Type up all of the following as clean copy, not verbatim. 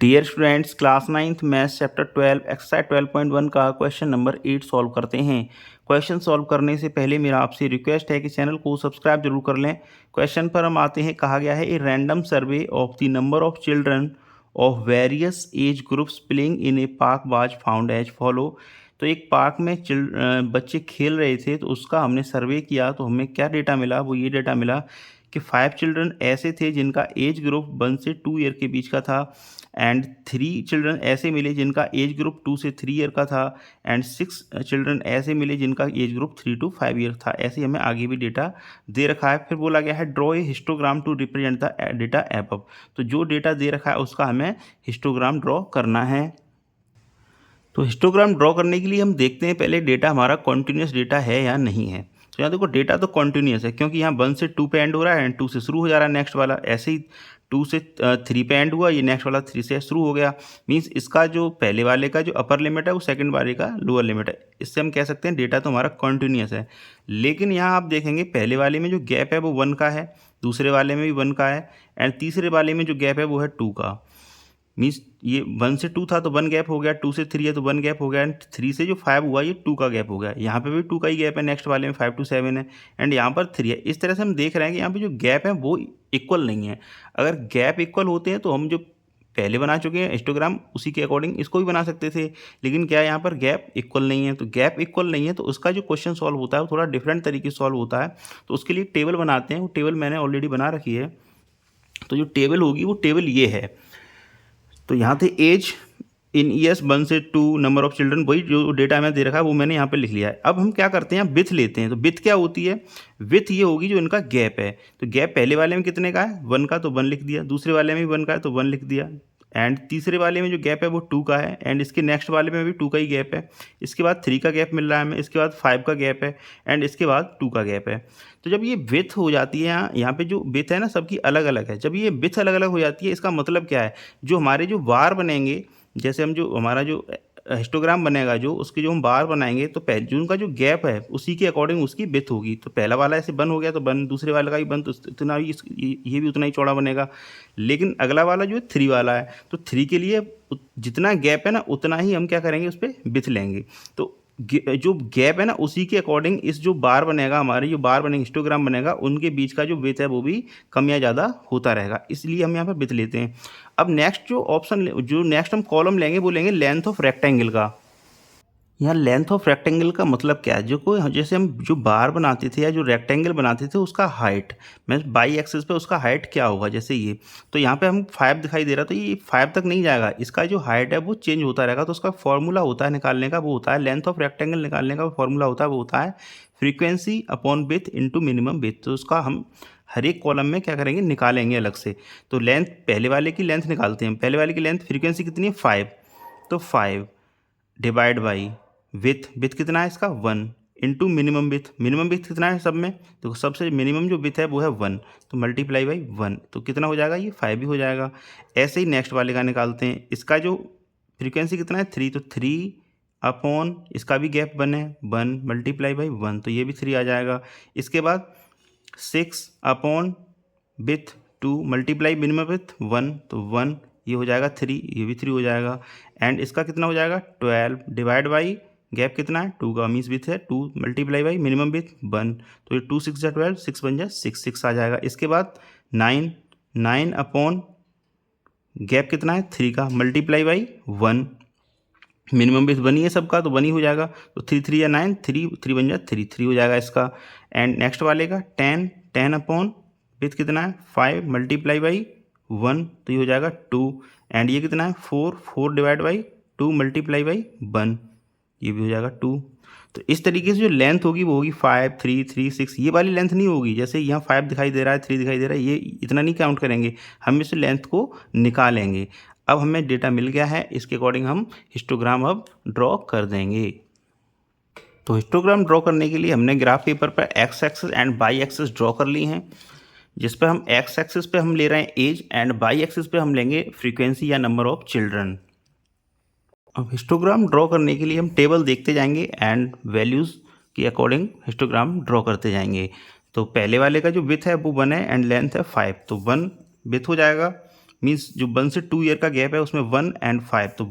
Dear students, class 9th maths chapter 12 exercise 12.1 का question number 8 solve करते हैं। Question solve करने से पहले मेरा आपसे रिक्वेस्ट है कि चैनल को सब्सक्राइब जरूर कर लें। क्वेश्चन पर हम आते हैं। कहा गया है a random survey of the number of children of various age groups playing in a park was found as follow. तो एक पार्क में बच्चे खेल रहे थे, तो उसका हमने सर्वे किया तो हमें क्या डेटा मिला, वो ये डेटा मिला कि 5 चिल्ड्रन ऐसे थे जिनका एज ग्रुप 1 से 2 ईयर के बीच का था, एंड 3 चिल्ड्रन ऐसे मिले जिनका एज ग्रुप 2 से 3 ईयर का था, एंड 6 चिल्ड्रन ऐसे मिले जिनका एज ग्रुप 3 to 5 ईयर था। ऐसे ही हमें आगे भी डेटा दे रखा है। फिर बोला गया है draw a histogram to represent the data above. तो जो डेटा दे रखा है उसका हमें हिस्टोग्राम ड्रॉ करना है। तो हिस्टोग्राम ड्रॉ करने के लिए हम देखते हैं पहले डेटा हमारा कॉन्टिन्यूस डेटा है या नहीं है। तो यहाँ देखो डेटा तो कॉन्टिन्यूस है, क्योंकि यहाँ 1 से 2 पे एंड हो रहा है एंड 2 से शुरू हो जा रहा है नेक्स्ट वाला। ऐसे ही 2 से 3 पे एंड हुआ, ये नेक्स्ट वाला 3 से शुरू हो गया। मीन्स इसका जो पहले वाले का जो अपर लिमिट है वो सेकंड वाले का लोअर लिमिट है। इससे हम कह सकते हैं डेटा तो हमारा कॉन्टिन्यूस है। लेकिन यहाँ आप देखेंगे पहले वाले में जो गैप है वो 1 का है, दूसरे वाले में भी 1 का है, एंड तीसरे वाले में जो गैप है वो है 2 का। मीन्स ये 1 से 2 था तो 1 गैप हो गया, 2 से 3 है तो 1 गैप हो गया, एंड 3 से जो 5 हुआ ये 2 का गैप हो गया। यहाँ पे भी 2 का ही गैप है, नेक्स्ट वाले में 5 to 7 है, एंड यहाँ पर 3 है। इस तरह से हम देख रहे हैं कि यहाँ पे जो गैप है वो इक्वल नहीं है। अगर गैप इक्वल होते हैं तो हम जो पहले बना चुके हैं हिस्टोग्राम उसी के अकॉर्डिंग इसको भी बना सकते थे, लेकिन क्या है यहाँ पर गैप इक्वल नहीं है। तो गैप इक्वल नहीं है तो उसका जो क्वेश्चन सॉल्व होता है वो थोड़ा डिफरेंट तरीके से सॉल्व होता है। तो उसके लिए टेबल बनाते हैं। वो टेबल मैंने ऑलरेडी बना रखी है। तो जो टेबल होगी वो टेबल ये है। तो यहाँ थे एज इन ईयर्स 1 से 2, नंबर ऑफ चिल्ड्रन, वही जो डेटा हमें दे रखा है वो मैंने यहाँ पे लिख लिया है। अब हम क्या करते हैं, विथ लेते हैं। तो विथ क्या होती है, विथ ये होगी जो इनका गैप है। तो गैप पहले वाले में कितने का है, 1 का, तो 1 लिख दिया। दूसरे वाले में भी 1 का है तो 1 लिख दिया, एंड तीसरे वाले में जो गैप है वो 2 का है, एंड इसके नेक्स्ट वाले में भी 2 का ही गैप है। इसके बाद 3 का गैप मिल रहा है हमें, इसके बाद 5 का गैप है, एंड इसके बाद 2 का गैप है। तो जब ये विथ हो जाती है, यहाँ पे जो विथ है ना सबकी अलग अलग है। जब ये विथ अलग अलग हो जाती है इसका मतलब क्या है, जो हमारे जो बार बनेंगे, जैसे हम जो हमारा जो हिस्टोग्राम बनेगा जो उसके जो हम बार बनाएंगे, तो पहले जो उनका जो गैप है उसी के अकॉर्डिंग उसकी विथ होगी। तो पहला वाला ऐसे बन हो गया तो बन, दूसरे वाले का भी बन, तो इतना ही ये भी उतना ही चौड़ा बनेगा। लेकिन अगला वाला जो है 3 वाला है, तो 3 के लिए जितना गैप है ना उतना ही हम क्या करेंगे उस पर विथ लेंगे। तो जो गैप है ना उसी के अकॉर्डिंग इस जो बार बनेगा, हमारे जो बार बनेंगे हिस्टोग्राम बनेगा, उनके बीच का जो विथ है वो भी कम या ज़्यादा होता रहेगा। इसलिए हम यहाँ पर विथ लेते हैं। अब नेक्स्ट जो ऑप्शन जो नेक्स्ट हम कॉलम लेंगे वो लेंगे लेंथ ऑफ रेक्टेंगल का। यहाँ लेंथ ऑफ रेक्टेंगल का मतलब क्या है, जो कोई जैसे हम जो बार बनाते थे या जो रेक्टेंगल बनाते थे उसका हाइट, मैं बाई एक्सिस पे उसका हाइट क्या होगा, जैसे ये तो यहाँ पे हम 5 दिखाई दे रहा, तो ये 5 तक नहीं जाएगा, इसका जो हाइट है वो चेंज होता रहेगा। तो उसका फॉर्मूला होता है निकालने का, वो होता है लेंथ ऑफ रेक्टेंगल निकालने का फॉर्मूला होता है, वो होता है frequency upon with into minimum with. तो उसका हम हर एक कॉलम में क्या करेंगे, निकालेंगे अलग से। तो लेंथ, पहले वाले की लेंथ निकालते हैं। पहले वाले की लेंथ फ्रीक्वेंसी कितनी है 5, तो 5 डिवाइड बाई विथ, विथ कितना है इसका 1, into minimum with, minimum with कितना है सब में, तो सबसे मिनिमम जो विथ है वो है 1, तो मल्टीप्लाई बाई 1, तो कितना हो जाएगा, ये 5 भी हो जाएगा। ऐसे ही नेक्स्ट वाले का निकालते हैं। इसका जो फ्रीक्वेंसी कितना है 3, तो 3 अपॉन इसका भी गैप 1 है, 1 मल्टीप्लाई बाई 1, तो ये भी 3 आ जाएगा। इसके बाद 6 upon with 2 multiply minimum with 1, तो 1, ये हो जाएगा 3, ये भी 3 हो जाएगा। एंड इसका कितना हो जाएगा 12 डिवाइड बाई गैप कितना है 2 का, मीन्स विथ है 2 मल्टीप्लाई बाई मिनिमम विथ 1, तो ये 2 6 जा 12, 6 बन जा 6, 6 आ जाएगा। इसके बाद 9, 9 अपॉन गैप कितना है 3 का मल्टीप्लाई बाई 1, मिनिमम विथ 1 ही है सबका, तो 1 ही हो जाएगा। तो 3 3 या 9, 3 3 बन जा 3, 3 हो जाएगा इसका। एंड नेक्स्ट वाले का 10, 10 अपॉन विथ कितना है 5 मल्टीप्लाई बाई 1, तो ये हो जाएगा 2। एंड ये कितना है 4, 4 डिवाइड बाई 2 मल्टीप्लाई बाई 1, ये भी हो जाएगा 2। तो इस तरीके से जो लेंथ होगी वो होगी 5 3 3 6। ये वाली लेंथ नहीं होगी, जैसे यहाँ 5 दिखाई दे रहा है, 3 दिखाई दे रहा है, ये इतना नहीं काउंट करेंगे, हम इस लेंथ को निकालेंगे। अब हमें डेटा मिल गया है, इसके अकॉर्डिंग हम हिस्टोग्राम अब ड्रॉ कर देंगे। तो हिस्टोग्राम ड्रॉ करने के लिए हमने ग्राफ पेपर पर X axis and Y axis draw कर ली हैं, जिस पर हम एक्स एक्सिस पे हम ले रहे हैं एज, एंड वाई एक्सिस पे हम लेंगे फ्रीक्वेंसी या नंबर ऑफ चिल्ड्रन। अब हिस्टोग्राम ड्रॉ करने के लिए हम टेबल देखते जाएंगे एंड वैल्यूज़ के अकॉर्डिंग हिस्टोग्राम ड्रॉ करते जाएंगे। तो पहले वाले का जो विथ है वो 1 है एंड लेंथ है 5, तो 1 विथ हो जाएगा, मीन्स जो 1 से 2 ईयर का गैप है उसमें 1 and 5, तो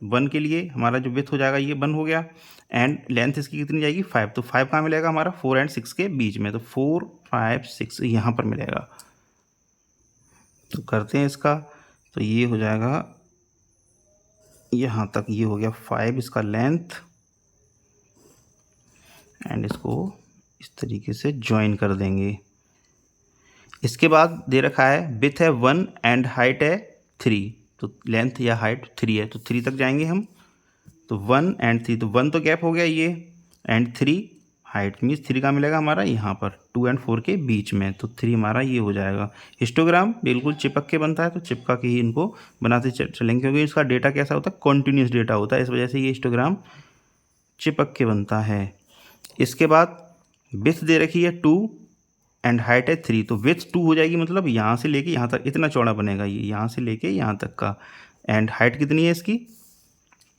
1 के लिए हमारा जो विथ हो जाएगा ये 1 हो गया, एंड लेंथ इसकी कितनी जाएगी 5, तो 5 कहाँ मिलेगा हमारा 4 and 6 के बीच में, तो 4 5 6 यहाँ पर मिलेगा। तो करते हैं इसका, तो ये हो जाएगा यहाँ तक, ये हो गया 5 इसका लेंथ, एंड इसको इस तरीके से ज्वाइन कर देंगे। इसके बाद दे रखा है विथ है 1 एंड हाइट है 3, तो लेंथ या हाइट 3 है, तो 3 तक जाएंगे हम, तो 1 and 3, तो 1 तो गैप हो गया ये, एंड 3 हाइट, मीन्स 3 का मिलेगा हमारा यहाँ पर 2 and 4 के बीच में, तो 3 हमारा ये हो जाएगा। हिस्टोग्राम बिल्कुल चिपक के बनता है, तो चिपका के ही इनको बनाते चलेंगे, क्योंकि इसका डेटा कैसा होता है, कॉन्टीन्यूस डेटा होता है, इस वजह से ये हिस्टोग्राम चिपक के बनता है। इसके बाद विथ दे रखी है 2 एंड हाइट है 3, तो विथ 2 हो जाएगी, मतलब यहाँ से लेके यहाँ तक इतना चौड़ा बनेगा ये, यहाँ से लेके यहाँ तक का, एंड हाइट कितनी है इसकी,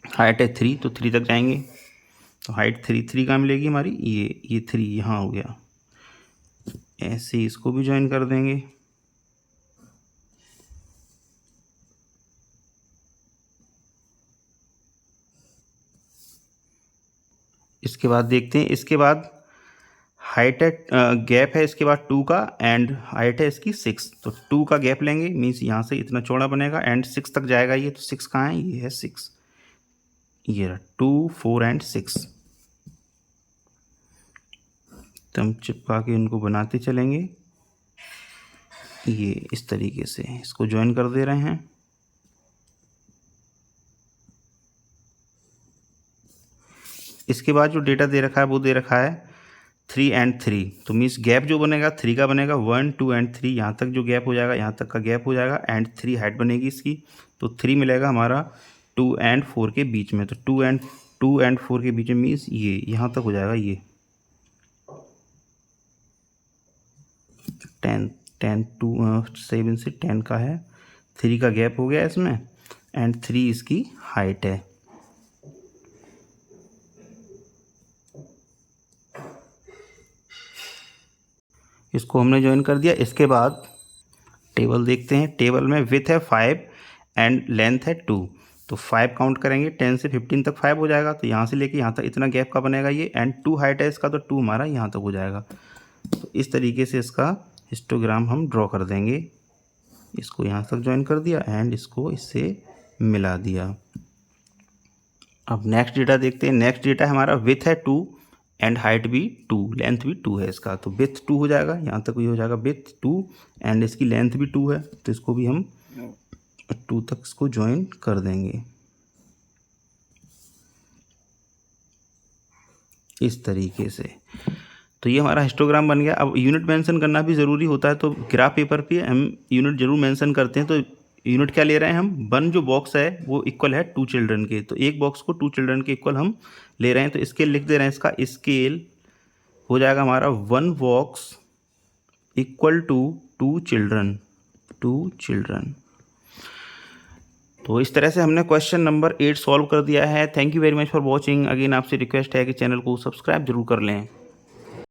हाइट है 3, तो 3 तक जाएंगे, तो हाइट 3 कहाँ मिलेगी हमारी, ये 3 यहाँ हो गया, ऐसे इसको भी ज्वाइन कर देंगे। इसके बाद देखते हैं, इसके बाद हाइट है गैप है इसके बाद 2 का, एंड हाइट है इसकी 6, तो 2 का गैप लेंगे, मीन्स यहाँ से इतना चौड़ा बनेगा, एंड 6 तक जाएगा ये, तो 6 कहाँ है, ये है 6, ये 2 4 and 6, तो हम चिपका के इनको बनाते चलेंगे, ये इस तरीके से इसको ज्वाइन कर दे रहे हैं। इसके बाद जो डेटा दे रखा है वो दे रखा है 3 and 3, तो मीन्स गैप जो बनेगा 3 का बनेगा, 1 2 and 3 यहाँ तक जो गैप हो जाएगा, यहाँ तक का गैप हो जाएगा, एंड 3 हाइट बनेगी इसकी, तो 3 मिलेगा हमारा 2 and 4 के बीच में, तो 2 and 4 के बीच में मीन्स ये यहाँ तक हो जाएगा, ये 10 2 7 से 10 का है, 3 का गैप हो गया इसमें, एंड 3 इसकी हाइट है। इसको हमने ज्वाइन कर दिया। इसके बाद टेबल देखते हैं, टेबल में विथ है 5 एंड लेंथ है 2, तो 5 काउंट करेंगे, 10 से 15 तक 5 हो जाएगा, तो यहाँ से लेके यहाँ तक इतना गैप का बनेगा ये, एंड 2 हाइट है इसका, तो 2 हमारा यहाँ तक हो जाएगा। तो इस तरीके से इसका हिस्टोग्राम हम ड्रॉ कर देंगे। इसको यहाँ तक ज्वाइन कर दिया एंड इसको इससे मिला दिया। अब नेक्स्ट डेटा देखते हैं। नेक्स्ट डेटा हमारा विथ है 2 एंड हाइट भी 2, लेंथ भी 2 है इसका, तो विथ 2 हो जाएगा, यहाँ तक ये हो जाएगा विथ 2 एंड इसकी लेंथ भी 2 है, तो इसको भी हम 2 तक इसको ज्वाइन कर देंगे इस तरीके से। तो ये हमारा हिस्टोग्राम बन गया। अब यूनिट मेंशन करना भी ज़रूरी होता है, तो ग्राफ पेपर पे हम यूनिट जरूर मेंशन करते हैं। तो यूनिट क्या ले रहे हैं हम, 1 जो बॉक्स है वो इक्वल है 2 चिल्ड्रन के, तो एक बॉक्स को 2 चिल्ड्रन के इक्वल हम ले रहे हैं, तो स्केल लिख दे रहे हैं। इसका स्केल हो जाएगा हमारा 1 बॉक्स इक्वल टू 2 चिल्ड्रन। तो इस तरह से हमने क्वेश्चन नंबर 8 सॉल्व कर दिया है। Thank you very much for watching. Again आपसे रिक्वेस्ट है कि चैनल को सब्सक्राइब जरूर कर लें।